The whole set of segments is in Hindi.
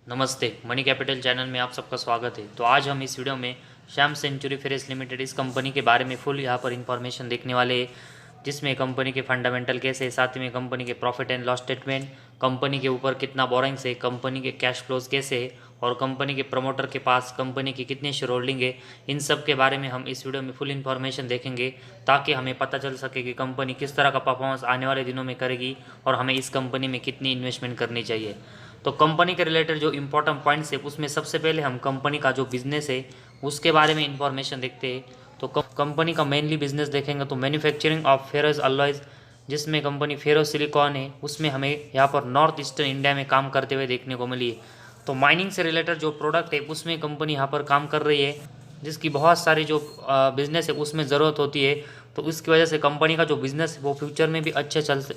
नमस्ते, मनी कैपिटल चैनल में आप सबका स्वागत है। तो आज हम इस वीडियो में श्याम सेंचुरी फेरेस लिमिटेड इस कंपनी के बारे में फुल यहाँ पर इंफॉर्मेशन देखने वाले हैं, जिसमें कंपनी के फंडामेंटल कैसे है, साथ ही में कंपनी के profit and loss statement, company के ऊपर कितना बोरिंग्स है, कंपनी के कैश फ्लोज कैसे है और कंपनी के प्रमोटर के पास कंपनी की कितनी शेयर होल्डिंग है। इन सब के बारे में हम इस वीडियो में फुल इन्फॉर्मेशन देखेंगे ताकि हमें पता चल सके कि कंपनी किस तरह का परफॉर्मेंस आने वाले दिनों में करेगी और हमें इस कंपनी में कितनी इन्वेस्टमेंट करनी चाहिए। तो कंपनी के रिलेटेड जो इंपॉर्टेंट पॉइंट्स है उसमें सबसे पहले हम कंपनी का जो बिजनेस है उसके बारे में इंफॉर्मेशन देखते हैं। तो कंपनी का मेनली बिजनेस देखेंगे तो मैन्युफैक्चरिंग ऑफ फेरस अलॉयज, जिसमें कंपनी फेरो सिलिकॉन है, उसमें हमें यहाँ पर नॉर्थ ईस्टर्न इंडिया में काम करते हुए देखने को मिली है। तो माइनिंग से रिलेटेड जो प्रोडक्ट है उसमें कंपनी यहाँ पर काम कर रही है, जिसकी बहुत सारी जो बिजनेस है उसमें ज़रूरत होती है। तो इसकी वजह से कंपनी का जो बिज़नेस है वो फ्यूचर में भी अच्छे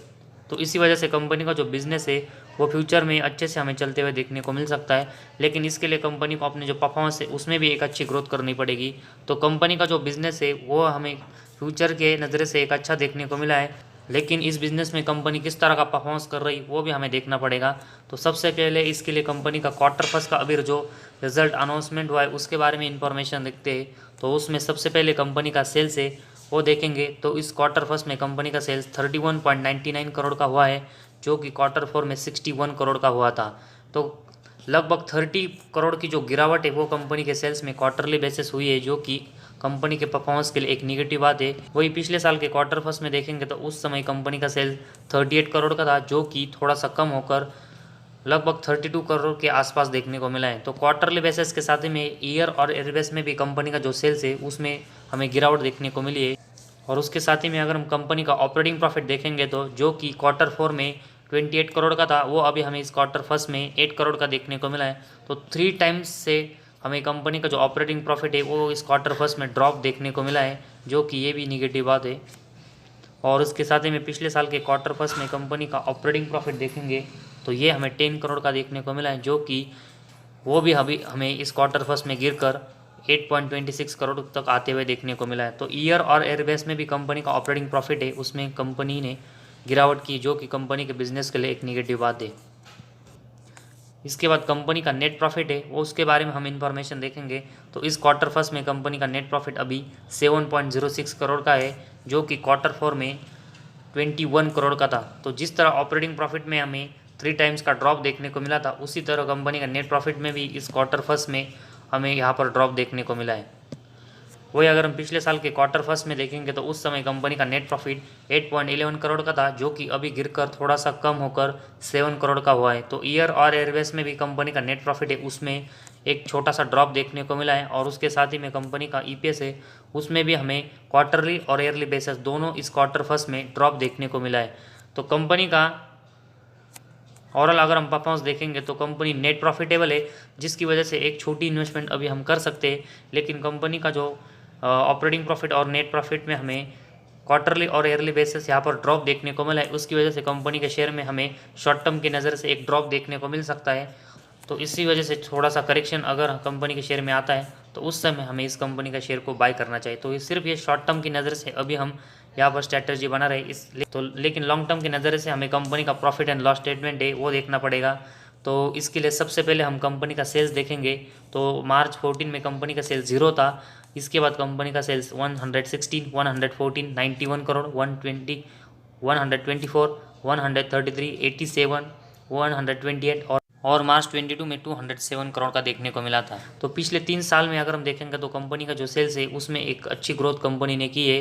तो इसी वजह से कंपनी का जो बिज़नेस है वो फ्यूचर में अच्छे से हमें चलते हुए देखने को मिल सकता है। लेकिन इसके लिए कंपनी को अपने जो परफॉर्मेंस है उसमें भी एक अच्छी ग्रोथ करनी पड़ेगी। तो कंपनी का जो बिज़नेस है वो हमें फ्यूचर के नज़रे से एक अच्छा देखने को मिला है, लेकिन इस बिज़नेस में कंपनी किस तरह का परफॉर्मेंस कर रही वो भी हमें देखना पड़ेगा। तो सबसे पहले इसके लिए कंपनी का क्वार्टर फर्स्ट का अभी जो रिजल्ट अनाउंसमेंट हुआ है उसके बारे में इंफॉर्मेशन देखते हैं। तो उसमें सबसे पहले कंपनी का सेल्स है वो देखेंगे। तो इस क्वार्टर फर्स्ट में कंपनी का सेल्स 31.99 करोड़ का हुआ है, जो कि क्वार्टर फोर में 61 करोड़ का हुआ था। तो लगभग 30 करोड़ की जो गिरावट है वो कंपनी के सेल्स में क्वार्टरली बेसिस हुई है, जो कि कंपनी के परफॉर्मेंस के लिए एक निगेटिव बात है। वही पिछले साल के क्वार्टर फर्स्ट में देखेंगे तो उस समय कंपनी का सेल्स 38 करोड़ का था, जो कि थोड़ा सा कम होकर लगभग 32 करोड़ के आसपास देखने को मिला है। तो क्वार्टरली बेसिस के साथ ही में ईयर और ईयर बेस में भी कंपनी का जो सेल्स है उसमें हमें गिरावट देखने को मिली है। और उसके साथ ही में अगर हम कंपनी का ऑपरेटिंग प्रॉफिट देखेंगे तो जो कि क्वार्टर फोर में 28 करोड़ का था, वो अभी हमें इस क्वार्टर फर्स्ट में 8 करोड़ का देखने को मिला है। तो 3 टाइम्स से हमें कंपनी का जो ऑपरेटिंग प्रॉफिट है वो इस क्वार्टर फर्स्ट में ड्रॉप देखने को मिला है, जो कि ये भी निगेटिव बात है। और उसके साथ ही में पिछले साल के क्वार्टर फर्स्ट में कंपनी का ऑपरेटिंग प्रॉफिट देखेंगे तो ये हमें 10 करोड़ का देखने को मिला है, जो कि वो भी अभी हमें इस क्वार्टर फर्स्ट में गिरकर 8.26 करोड़ तक आते हुए देखने को मिला है। तो ईयर और एयरबेस में भी कंपनी का ऑपरेटिंग प्रॉफिट है उसमें कंपनी ने गिरावट की, जो कि कंपनी के बिजनेस के लिए एक निगेटिव बात है। इसके बाद कंपनी का नेट प्रॉफिट है वो उसके बारे में हम इंफॉर्मेशन देखेंगे। तो इस क्वार्टर फर्स्ट में कंपनी का नेट प्रॉफिट अभी 7.06 करोड़ का है, जो कि क्वार्टर फोर में 21 करोड़ का था। तो जिस तरह ऑपरेटिंग प्रॉफिट में हमें 3 टाइम्स का ड्रॉप देखने को मिला था, उसी तरह कंपनी का नेट प्रॉफिट में भी इस क्वार्टर फर्स्ट में हमें यहाँ पर ड्रॉप देखने को मिला है। वही अगर हम पिछले साल के क्वार्टर फर्स्ट में देखेंगे तो उस समय कंपनी का नेट प्रॉफिट 8.11 करोड़ का था, जो कि अभी गिरकर थोड़ा सा कम होकर 7 करोड़ का हुआ है। तो ईयर और एयरवेज में भी कंपनी का नेट प्रॉफिट है उसमें एक छोटा सा ड्रॉप देखने को मिला है। और उसके साथ ही में कंपनी का ईपीएस है उसमें भी हमें क्वार्टरली और ईयरली बेसिस दोनों इस क्वार्टर फर्स्ट में ड्रॉप देखने को मिला है। तो कंपनी का ओवरऑल अगर हम परफॉर्मेंस देखेंगे तो कंपनी नेट प्रॉफिटेबल है, जिसकी वजह से एक छोटी इन्वेस्टमेंट अभी हम कर सकते हैं। लेकिन कंपनी का जो ऑपरेटिंग प्रॉफिट और नेट प्रॉफिट में हमें क्वार्टरली और ईयरली बेसिस यहाँ पर ड्रॉप देखने को मिला है, उसकी वजह से कंपनी के शेयर में हमें शॉर्ट टर्म की नज़र से एक ड्रॉप देखने को मिल सकता है। तो इसी वजह से थोड़ा सा करेक्शन अगर कंपनी के शेयर में आता है तो उस समय हमें इस कंपनी का शेयर को बाय करना चाहिए। तो ये सिर्फ ये शॉर्ट टर्म की नज़र से अभी हम यहाँ पर स्ट्रैटेजी बना रहे लेकिन लॉन्ग टर्म की नज़र से हमें कंपनी का प्रॉफिट एंड लॉस स्टेटमेंट है वो देखना पड़ेगा। तो इसके लिए सबसे पहले हम कंपनी का सेल्स देखेंगे। तो मार्च 14 में कंपनी का सेल्स 0 था। इसके बाद कंपनी का सेल्स 116, 114, 91 करोड़, 120, 124, 133, 87, 128 और मार्च 22 में 207 करोड़ का देखने को मिला था। तो पिछले 3 साल में अगर हम देखेंगे तो कंपनी का जो सेल्स है उसमें एक अच्छी ग्रोथ कंपनी ने की है,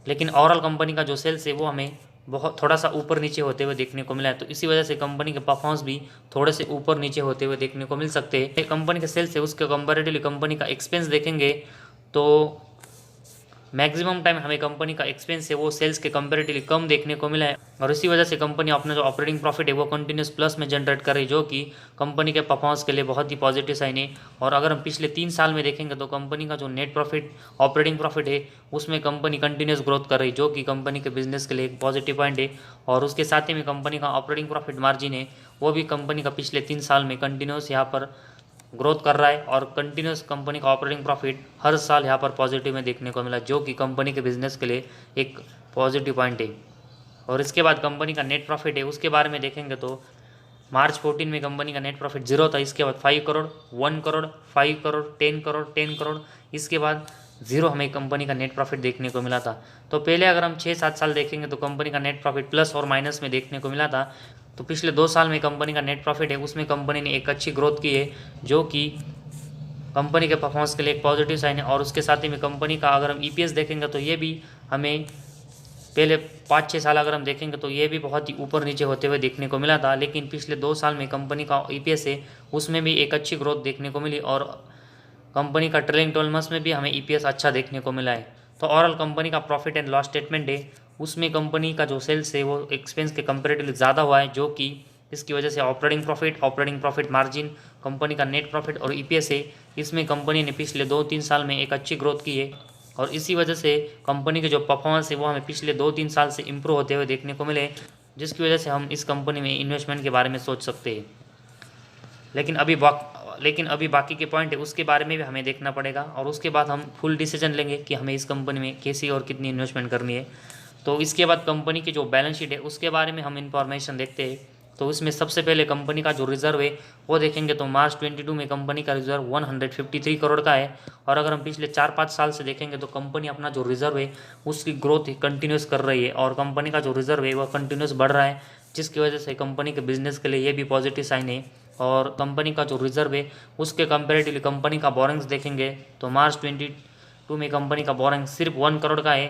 लेकिन ओवरऑल कंपनी का जो सेल्स है वो हमें बहुत थोड़ा सा ऊपर नीचे होते हुए देखने को मिला है। तो इसी वजह से कंपनी के परफॉर्मेंस भी थोड़े से ऊपर नीचे होते हुए देखने को मिल सकते हैं। कंपनी के सेल्स है उसके कंपैरेटिवली कंपनी का एक्सपेंस देखेंगे तो मैक्सिमम टाइम हमें कंपनी का एक्सपेंस है वो सेल्स के कंपैरेटिवली कम देखने को मिला है। और इसी वजह से कंपनी अपना जो ऑपरेटिंग प्रॉफिट है वो कंटिन्यूस प्लस में जनरेट कर रही है, जो कि कंपनी के परफॉर्मेंस के लिए बहुत ही पॉजिटिव साइन है। और अगर हम पिछले 3 साल में देखेंगे तो कंपनी का जो नेट प्रॉफिट ऑपरेटिंग प्रॉफिट है उसमें कंपनी कंटिन्यूस ग्रोथ कर रही है, जो कि कंपनी के बिजनेस के लिए एक पॉजिटिव पॉइंट है। और उसके साथ ही में कंपनी का ऑपरेटिंग प्रॉफिट मार्जिन है वो भी कंपनी का पिछले 3 साल में कंटिन्यूस यहाँ पर ग्रोथ कर रहा है। और कंटिन्यूस कंपनी का ऑपरेटिंग प्रॉफिट हर साल यहाँ पर पॉजिटिव में देखने को मिला, जो कि कंपनी के बिजनेस के लिए एक पॉजिटिव पॉइंट है। और इसके बाद कंपनी का नेट प्रॉफिट है उसके बारे में देखेंगे तो मार्च 14 में कंपनी का नेट प्रॉफिट 0 था, इसके बाद 5 करोड़, 1 करोड़, 5 करोड़, 10 करोड़, 10 करोड़, इसके बाद 0 हमें कंपनी का नेट प्रॉफिट देखने को मिला था। तो पहले अगर हम 6-7 साल देखेंगे तो कंपनी का नेट प्रॉफिट प्लस और माइनस में देखने को मिला था। तो पिछले 2 साल में कंपनी का नेट प्रॉफिट है उसमें कंपनी ने एक अच्छी ग्रोथ की है, जो कि कंपनी के परफॉर्मेंस के लिए एक पॉजिटिव साइन है। और उसके साथ ही में कंपनी का अगर हम ईपीएस देखेंगे तो ये भी हमें पहले 5-6 साल अगर हम देखेंगे तो ये भी बहुत ही ऊपर नीचे होते हुए देखने को मिला था, लेकिन पिछले 2 साल में कंपनी का ईपीएस है उसमें भी एक अच्छी ग्रोथ देखने को मिली, और कंपनी का ट्रेलिंग 12 मंथ्स में भी हमें ईपीएस अच्छा देखने को मिला है। तो ओवरऑल कंपनी का प्रॉफिट एंड लॉस स्टेटमेंट है उसमें कंपनी का जो सेल्स है वो एक्सपेंस के कंपेरेटिवली ज़्यादा हुआ है, जो कि इसकी वजह से ऑपरेटिंग प्रॉफिट मार्जिन, कंपनी का नेट प्रॉफिट और ईपीएस है इसमें कंपनी ने पिछले 2-3 साल में एक अच्छी ग्रोथ की है। और इसी वजह से कंपनी के जो परफॉर्मेंस है वो हमें पिछले 2-3 साल से इम्प्रूव होते हुए देखने को मिले, जिसकी वजह से हम इस कंपनी में इन्वेस्टमेंट के बारे में सोच सकते हैं। लेकिन अभी बाकी के पॉइंट है उसके बारे में भी हमें देखना पड़ेगा, और उसके बाद हम फुल डिसीजन लेंगे कि हमें इस कंपनी में कैसी और कितनी इन्वेस्टमेंट करनी है। तो इसके बाद कंपनी की जो बैलेंस शीट है उसके बारे में हम इंफॉर्मेशन देखते हैं। तो इसमें सबसे पहले कंपनी का जो रिजर्व है वो देखेंगे तो मार्च 22 में कंपनी का रिजर्व 153 करोड़ का है। और अगर हम पिछले 4-5 साल से देखेंगे तो कंपनी अपना जो रिजर्व है उसकी ग्रोथ कंटिन्यूस कर रही है, और कंपनी का जो रिजर्व है वह कंटिन्यूस बढ़ रहा है, जिसकी वजह से कंपनी के बिजनेस के लिए ये भी पॉजिटिव साइन है। और कंपनी का जो रिजर्व है उसके कंपेरेटिवली कंपनी का बोरिंग्स देखेंगे तो मार्च 22 में कंपनी का बोरिंग सिर्फ 1 करोड़ का है,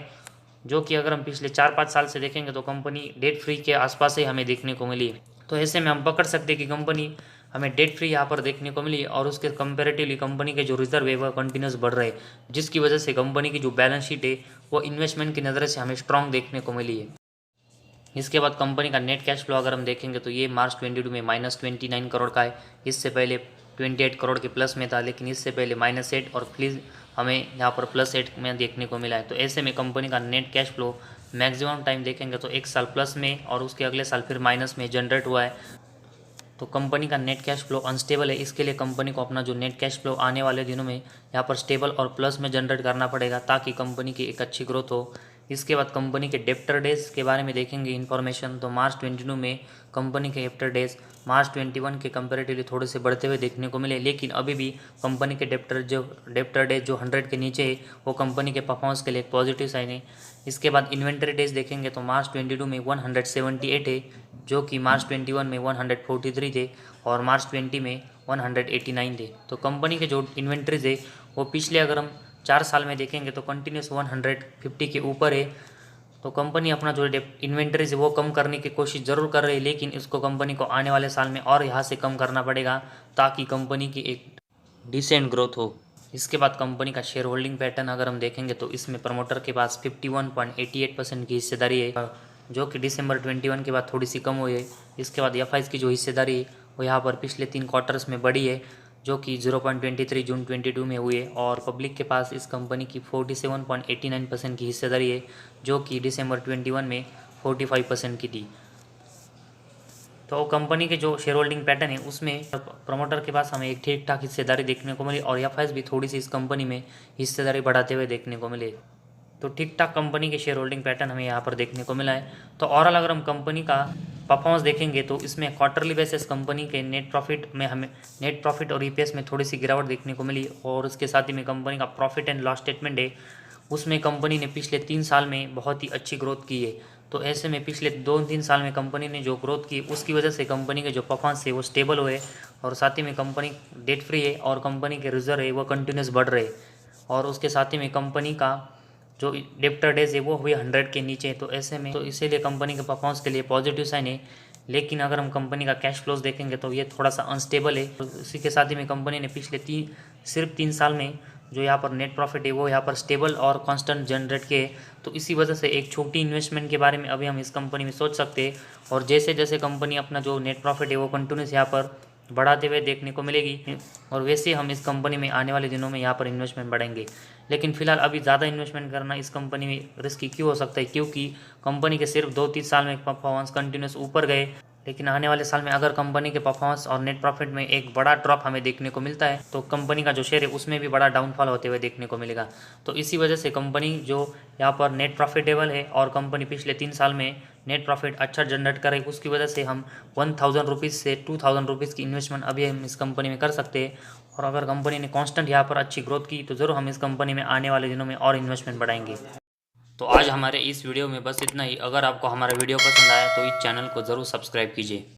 जो कि अगर हम पिछले 4-5 साल से देखेंगे तो कंपनी डेट फ्री के आसपास ही हमें देखने को मिली है। तो ऐसे में हम पकड़ सकते हैं कि कंपनी हमें डेट फ्री यहाँ पर देखने को मिली, और उसके कंपेरेटिवली कंपनी के जो रिजर्व है वह कंटिन्यूस बढ़ रहे हैं, जिसकी वजह से कंपनी की जो बैलेंस शीट है वो इन्वेस्टमेंट की नज़र से हमें स्ट्रॉन्ग देखने को मिली है। इसके बाद कंपनी का नेट कैश फ्लो अगर हम देखेंगे तो ये मार्च 22 में -29 करोड़ का है। इससे पहले 28 करोड़ के प्लस में था, लेकिन इससे पहले -8 और प्लीज़ हमें यहाँ पर +8 में देखने को मिला है। तो ऐसे में कंपनी का net cash flow maximum time देखेंगे तो 1 साल प्लस में और उसके अगले साल फिर माइनस में जनरेट हुआ है। तो कंपनी का नेट कैश फ्लो अनस्टेबल है, इसके लिए कंपनी को अपना जो नेट कैश फ्लो आने वाले दिनों में यहाँ पर स्टेबल और प्लस में जनरेट करना पड़ेगा, ताकि कंपनी की एक अच्छी ग्रोथ हो। इसके बाद कंपनी के डेप्टर डेज के बारे में देखेंगे इन्फॉर्मेशन। तो मार्च 22 में कंपनी के डेप्टर डेज मार्च 21 के कंपेरेटिवली थोड़े से बढ़ते हुए देखने को मिले, लेकिन अभी भी कंपनी के डेप्टर डेज जो 100 के नीचे है वो कंपनी के परफॉर्मेंस के लिए एक पॉजिटिव साइन है। इसके बाद इन्वेंटरी डेज देखेंगे तो मार्च 22 में 178 है, जो कि मार्च 21 में 143 थे और मार्च 20 में 189 थे। तो कंपनी के जो इन्वेंट्रीज है वो पिछले अगर हम 4 साल में देखेंगे तो कंटिन्यूस 150 के ऊपर है। तो कंपनी अपना जो इन्वेंट्रीज है वो कम करने की कोशिश ज़रूर कर रही है, लेकिन इसको कंपनी को आने वाले साल में और यहाँ से कम करना पड़ेगा, ताकि कंपनी की एक डिसेंट ग्रोथ हो। इसके बाद कंपनी का शेयर होल्डिंग पैटर्न अगर हम देखेंगे तो इसमें प्रमोटर के पास 51.88% की हिस्सेदारी है, जो कि दिसंबर 21 के बाद थोड़ी सी कम हुई है। इसके बाद एफआईज की जो हिस्सेदारी है वो यहाँ पर पिछले 3 क्वार्टर्स में बढ़ी है, जो कि 0.23 जून 22 में हुई है। और पब्लिक के पास इस कंपनी की 47.89% की हिस्सेदारी है, जो कि दिसंबर 21 में 45% की थी। तो कंपनी के जो शेयर होल्डिंग पैटर्न है उसमें प्रमोटर के पास हमें एक ठीक ठाक हिस्सेदारी देखने को मिली, और एफआईज भी थोड़ी सी इस कंपनी में हिस्सेदारी बढ़ाते हुए देखने को मिले। तो ठीक ठाक कंपनी के शेयर होल्डिंग पैटर्न हमें यहाँ पर देखने को मिला है। तो ओवरऑल अगर हम कंपनी का परफॉर्मेंस देखेंगे तो इसमें क्वार्टरली बेसिस कंपनी के नेट प्रॉफिट और ईपीएस में थोड़ी सी गिरावट देखने को मिली, और उसके साथ ही में कंपनी का प्रॉफिट एंड लॉस स्टेटमेंट है उसमें कंपनी ने पिछले 3 साल में बहुत ही अच्छी ग्रोथ की है। तो ऐसे में पिछले 2-3 साल में कंपनी ने जो ग्रोथ की उसकी वजह से कंपनी के जो परफॉर्मेंस है वो स्टेबल हुए, और साथ ही में कंपनी डेट फ्री है और कंपनी के रिजर्व है वो कंटिन्यूस बढ़ रहे, और उसके साथ ही में कंपनी का जो डेप्टर डेज है वो हुए 100 के नीचे। तो ऐसे में तो इसीलिए कंपनी के परफॉर्मेंस के लिए पॉजिटिव साइन है। लेकिन अगर हम कंपनी का कैश फ्लोज देखेंगे तो ये थोड़ा सा अनस्टेबल है। तो इसी के साथ ही में कंपनी ने पिछले सिर्फ 3 साल में जो यहाँ पर नेट प्रॉफिट है वो यहाँ पर स्टेबल और कांस्टेंट जनरेट किए। तो इसी वजह से एक छोटी इन्वेस्टमेंट के बारे में अभी हम इस कंपनी में सोच सकते हैं, और जैसे जैसे कंपनी अपना जो नेट प्रॉफिट है वो कंटिन्यूस यहाँ पर बढ़ाते हुए देखने को मिलेगी, और वैसे हम इस कंपनी में आने वाले दिनों में यहाँ पर इन्वेस्टमेंट बढ़ेंगे। लेकिन फिलहाल अभी ज़्यादा इन्वेस्टमेंट करना इस कंपनी में रिस्की क्यों हो सकता है, क्योंकि कंपनी के सिर्फ 2-3 साल में परफॉर्मेंस कंटिन्यूस ऊपर गए, लेकिन आने वाले साल में अगर कंपनी के परफॉर्मेंस और नेट प्रॉफिट में एक बड़ा ड्रॉप हमें देखने को मिलता है तो कंपनी का जो शेयर है उसमें भी बड़ा डाउनफॉल होते हुए देखने को मिलेगा। तो इसी वजह से कंपनी जो यहाँ पर नेट प्रॉफिटेबल है और कंपनी पिछले 3 साल में नेट प्रॉफिट अच्छा जनरेट करे, उसकी वजह से हम 1000 रुपीज़ से 2000 रुपीज़ की इन्वेस्टमेंट अभी हम इस कंपनी में कर सकते हैं। और अगर कंपनी ने कांस्टेंट यहाँ पर अच्छी ग्रोथ की तो ज़रूर हम इस कंपनी में आने वाले दिनों में और इन्वेस्टमेंट बढ़ाएंगे। तो आज हमारे इस वीडियो में बस इतना ही। अगर आपको हमारा वीडियो पसंद आया तो इस चैनल को ज़रूर सब्सक्राइब कीजिए।